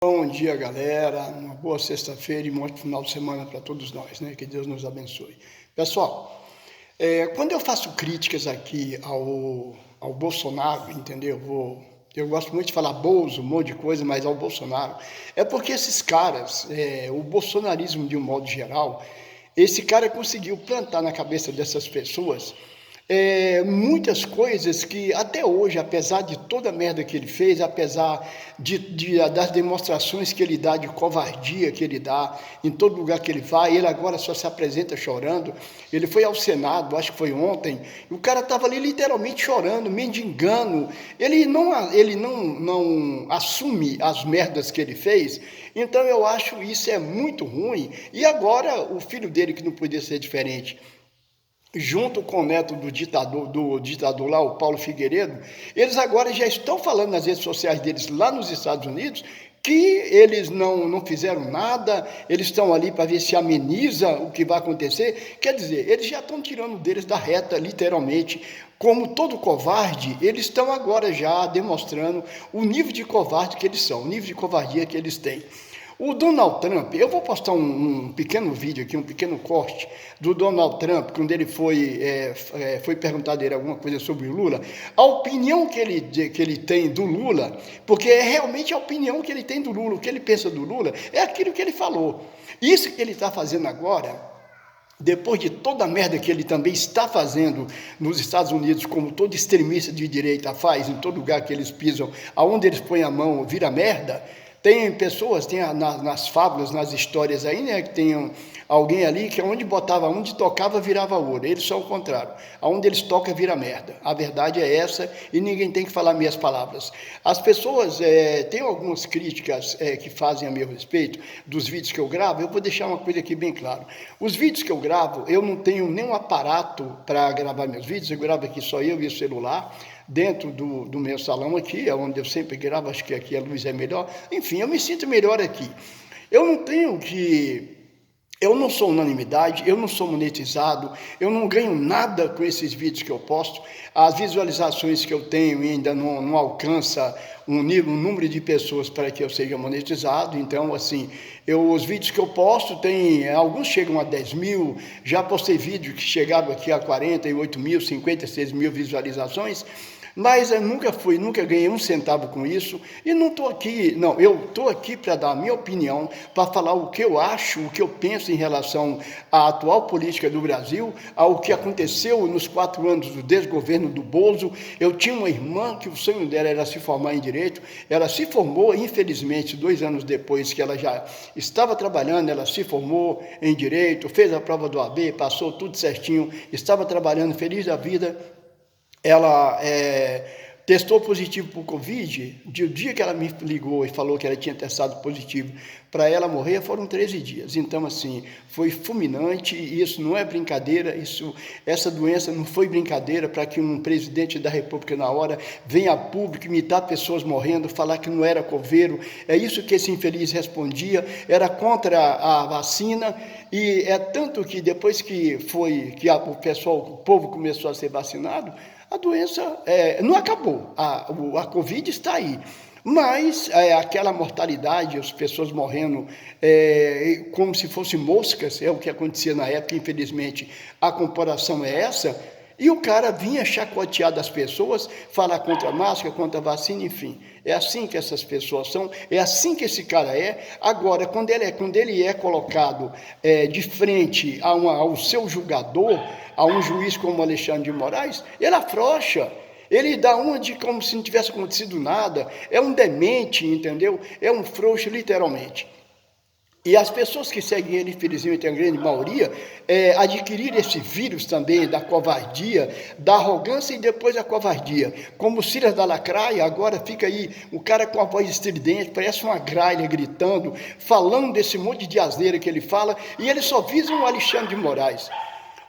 Bom dia, galera. Uma boa sexta-feira e um ótimo final de semana para todos nós, né? Que Deus nos abençoe. Pessoal, quando eu faço críticas aqui ao Bolsonaro, entendeu? Eu gosto muito de falar Bolso, um monte de coisa, mas ao Bolsonaro. É porque esses caras, o bolsonarismo de um modo geral, esse cara conseguiu plantar na cabeça dessas pessoas muitas coisas que até hoje, apesar de toda a merda que ele fez, apesar das demonstrações que ele dá, de covardia que ele dá em todo lugar que ele vai, ele agora só se apresenta chorando. Ele foi ao Senado, acho que foi ontem, e o cara estava ali literalmente chorando, mendigando. Ele não assume as merdas que ele fez. Então eu acho isso é muito ruim. E agora o filho dele, que não podia ser diferente, junto com o neto do ditador lá, o Paulo Figueiredo, eles agora já estão falando nas redes sociais deles lá nos Estados Unidos que eles não fizeram nada, eles estão ali para ver se ameniza o que vai acontecer. Quer dizer, eles já estão tirando deles da reta, literalmente. Como todo covarde, eles estão agora já demonstrando o nível de covarde que eles são, o nível de covardia que eles têm. O Donald Trump, eu vou postar um pequeno vídeo aqui, um pequeno corte do Donald Trump, quando ele foi perguntado a ele alguma coisa sobre o Lula, a opinião que ele tem do Lula, porque é realmente a opinião que ele tem do Lula, o que ele pensa do Lula, é aquilo que ele falou. Isso que ele está fazendo agora, depois de toda a merda que ele também está fazendo nos Estados Unidos, como todo extremista de direita faz, em todo lugar que eles pisam, aonde eles põem a mão, vira merda. Tem pessoas, nas fábulas, nas histórias aí, né, que tem alguém ali que onde tocava virava ouro. Eles são o contrário. Aonde eles tocam vira merda. A verdade é essa e ninguém tem que falar meias palavras. As pessoas têm algumas críticas que fazem a meu respeito dos vídeos que eu gravo. Eu vou deixar uma coisa aqui bem claro. Os vídeos que eu gravo, eu não tenho nenhum aparato para gravar meus vídeos. Eu gravo aqui só eu e o celular, dentro do meu salão aqui, é onde eu sempre gravo, acho que aqui a luz é melhor. Enfim, eu me sinto melhor aqui. Eu não sou unanimidade, eu não sou monetizado, eu não ganho nada com esses vídeos que eu posto. As visualizações que eu tenho ainda não alcança um número de pessoas para que eu seja monetizado. Então, assim, os vídeos que eu posto, alguns chegam a 10 mil, já postei vídeos que chegaram aqui a 48 mil, 56 mil visualizações, mas eu nunca ganhei um centavo com isso, e eu estou aqui para dar a minha opinião, para falar o que eu acho, o que eu penso em relação à atual política do Brasil, ao que aconteceu nos 4 anos do desgoverno do Bozo. Eu tinha uma irmã que o sonho dela era se formar em Direito, ela se formou, infelizmente, 2 anos depois que ela já estava trabalhando, ela se formou em Direito, fez a prova do AB, passou tudo certinho, estava trabalhando, feliz da vida. Ela testou positivo para o Covid. O dia que ela me ligou e falou que ela tinha testado positivo, para ela morrer foram 13 dias. Então, assim, foi fulminante, e isso não é brincadeira, essa doença não foi brincadeira para que um presidente da República, na hora, venha a público imitar pessoas morrendo, falar que não era coveiro. É isso que esse infeliz respondia, era contra a vacina, e é tanto que depois que o povo começou a ser vacinado, a doença não acabou, a Covid está aí, mas aquela mortalidade, as pessoas morrendo como se fossem moscas, é o que acontecia na época. Infelizmente a comparação é essa, e o cara vinha chacotear das pessoas, falar contra a máscara, contra a vacina, enfim. É assim que essas pessoas são, é assim que esse cara é. Agora, quando ele é colocado de frente ao seu julgador, a um juiz como Alexandre de Moraes, ele afrouxa. Ele dá uma de como se não tivesse acontecido nada. É um demente, entendeu? É um frouxo, literalmente. E as pessoas que seguem ele, infelizmente, a grande maioria, adquiriram esse vírus também da covardia, da arrogância e depois da covardia. Como o Silas da Lacraia, agora fica aí o cara com a voz estridente, parece uma gralha gritando, falando desse monte de asneira que ele fala, e ele só visa o Alexandre de Moraes.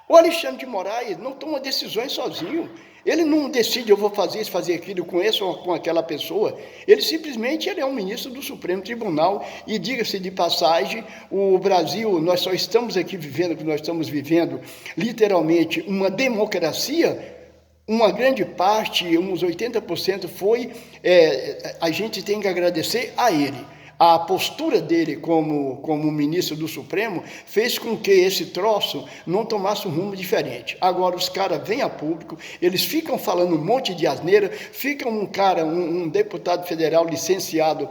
O Alexandre de Moraes não toma decisões sozinho. Ele não decide, eu vou fazer isso, fazer aquilo com esse ou com aquela pessoa. Ele simplesmente é um ministro do Supremo Tribunal. E diga-se de passagem, o Brasil, nós só estamos aqui vivendo o que nós estamos vivendo, literalmente, uma democracia. Uma grande parte, uns 80% a gente tem que agradecer a ele. a postura dele como ministro do Supremo fez com que esse troço não tomasse um rumo diferente. Agora os caras vêm a público, eles ficam falando um monte de asneira, fica um deputado federal licenciado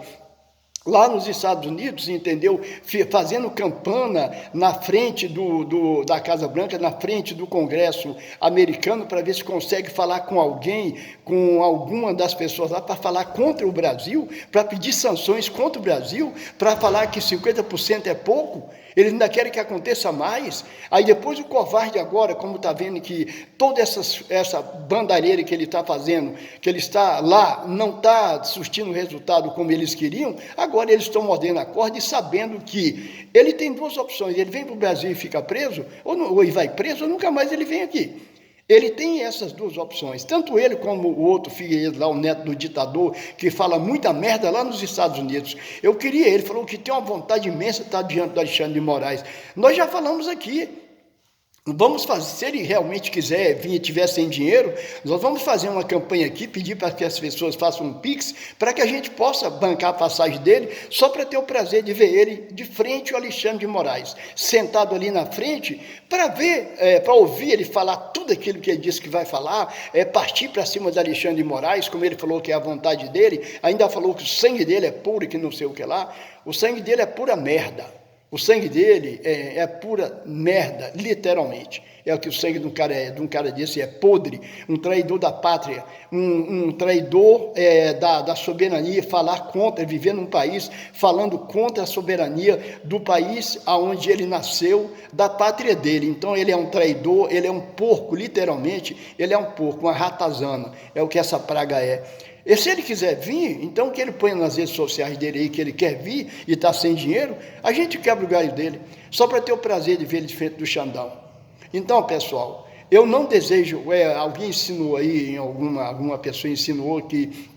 lá nos Estados Unidos, entendeu? Fazendo campana na frente da Casa Branca, na frente do Congresso americano, para ver se consegue falar com alguém, com alguma das pessoas lá, para falar contra o Brasil, para pedir sanções contra o Brasil, para falar que 50% é pouco. Eles ainda querem que aconteça mais. Aí depois o covarde agora, como está vendo que toda essa bandalheira que ele está fazendo, que ele está lá, não está surtindo o resultado como eles queriam, agora eles estão mordendo a corda e sabendo que ele tem duas opções: ele vem para o Brasil e fica preso, ou ele vai preso, ou nunca mais ele vem aqui. Ele tem essas duas opções, tanto ele como o outro Figueiredo lá, o neto do ditador, que fala muita merda lá nos Estados Unidos. Ele falou que tem uma vontade imensa de estar diante do Alexandre de Moraes. Nós já falamos aqui. Vamos fazer, se ele realmente quiser vir e tiver sem dinheiro, nós vamos fazer uma campanha aqui, pedir para que as pessoas façam um Pix, para que a gente possa bancar a passagem dele, só para ter o prazer de ver ele de frente ao Alexandre de Moraes, sentado ali na frente, para ver, para ouvir ele falar tudo aquilo que ele disse que vai falar, partir para cima de Alexandre de Moraes, como ele falou que é a vontade dele, ainda falou que o sangue dele é puro e que não sei o que lá. O sangue dele é pura merda. O sangue dele é pura merda, literalmente. É o que o sangue de um cara desse, é podre, um traidor da pátria, um traidor da soberania, falar contra, viver num país falando contra a soberania do país onde ele nasceu, da pátria dele. Então ele é um traidor, ele é um porco, literalmente, ele é um porco, uma ratazana, é o que essa praga é. E se ele quiser vir, então que ele ponha nas redes sociais dele aí que ele quer vir e está sem dinheiro, a gente quebra o galho dele, só para ter o prazer de ver ele de frente do Xandão. Então, pessoal, eu não desejo, alguém ensinou aí, alguma pessoa insinuou que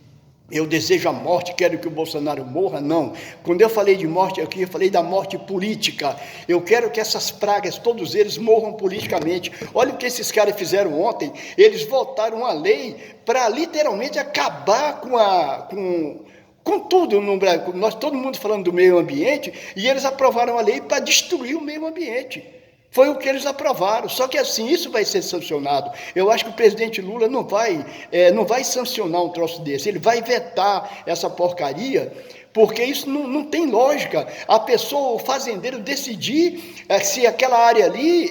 eu desejo a morte, quero que o Bolsonaro morra. Não, quando eu falei de morte aqui, eu falei da morte política. Eu quero que essas pragas, todos eles, morram politicamente. Olha o que esses caras fizeram ontem, eles votaram uma lei para literalmente acabar com tudo no Brasil. Nós, todo mundo falando do meio ambiente, e eles aprovaram a lei para destruir o meio ambiente. Foi o que eles aprovaram, só que assim, isso vai ser sancionado. Eu acho que o presidente Lula não vai sancionar um troço desse, ele vai vetar essa porcaria, porque isso não tem lógica. A pessoa, o fazendeiro, decidir se aquela área ali,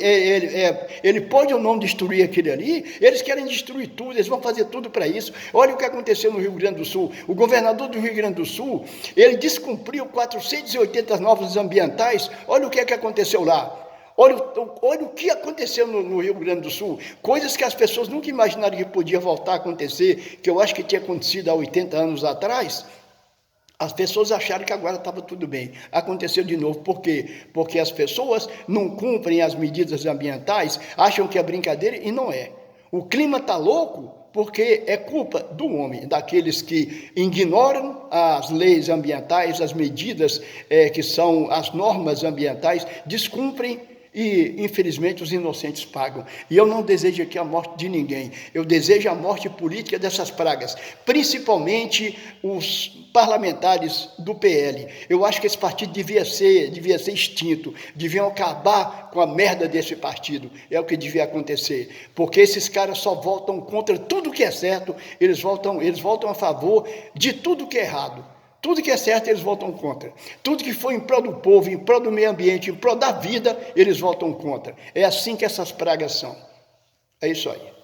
ele pode ou não destruir aquele ali. Eles querem destruir tudo, eles vão fazer tudo para isso. Olha o que aconteceu no Rio Grande do Sul. O governador do Rio Grande do Sul, ele descumpriu 480 normas ambientais. Olha o que aconteceu lá. Olha o que aconteceu no Rio Grande do Sul, coisas que as pessoas nunca imaginaram que podia voltar a acontecer, que eu acho que tinha acontecido há 80 anos atrás. As pessoas acharam que agora estava tudo bem. Aconteceu de novo. Por quê? Porque as pessoas não cumprem as medidas ambientais, acham que é brincadeira e não é. O clima está louco porque é culpa do homem, daqueles que ignoram as leis ambientais, as medidas que são as normas ambientais, descumprem. E, infelizmente, os inocentes pagam. E eu não desejo aqui a morte de ninguém. Eu desejo a morte política dessas pragas, principalmente os parlamentares do PL. Eu acho que esse partido devia ser extinto, deviam acabar com a merda desse partido. É o que devia acontecer, porque esses caras só votam contra tudo que é certo, eles votam a favor de tudo que é errado. Tudo que é certo, eles votam contra. Tudo que for em prol do povo, em prol do meio ambiente, em prol da vida, eles votam contra. É assim que essas pragas são. É isso aí.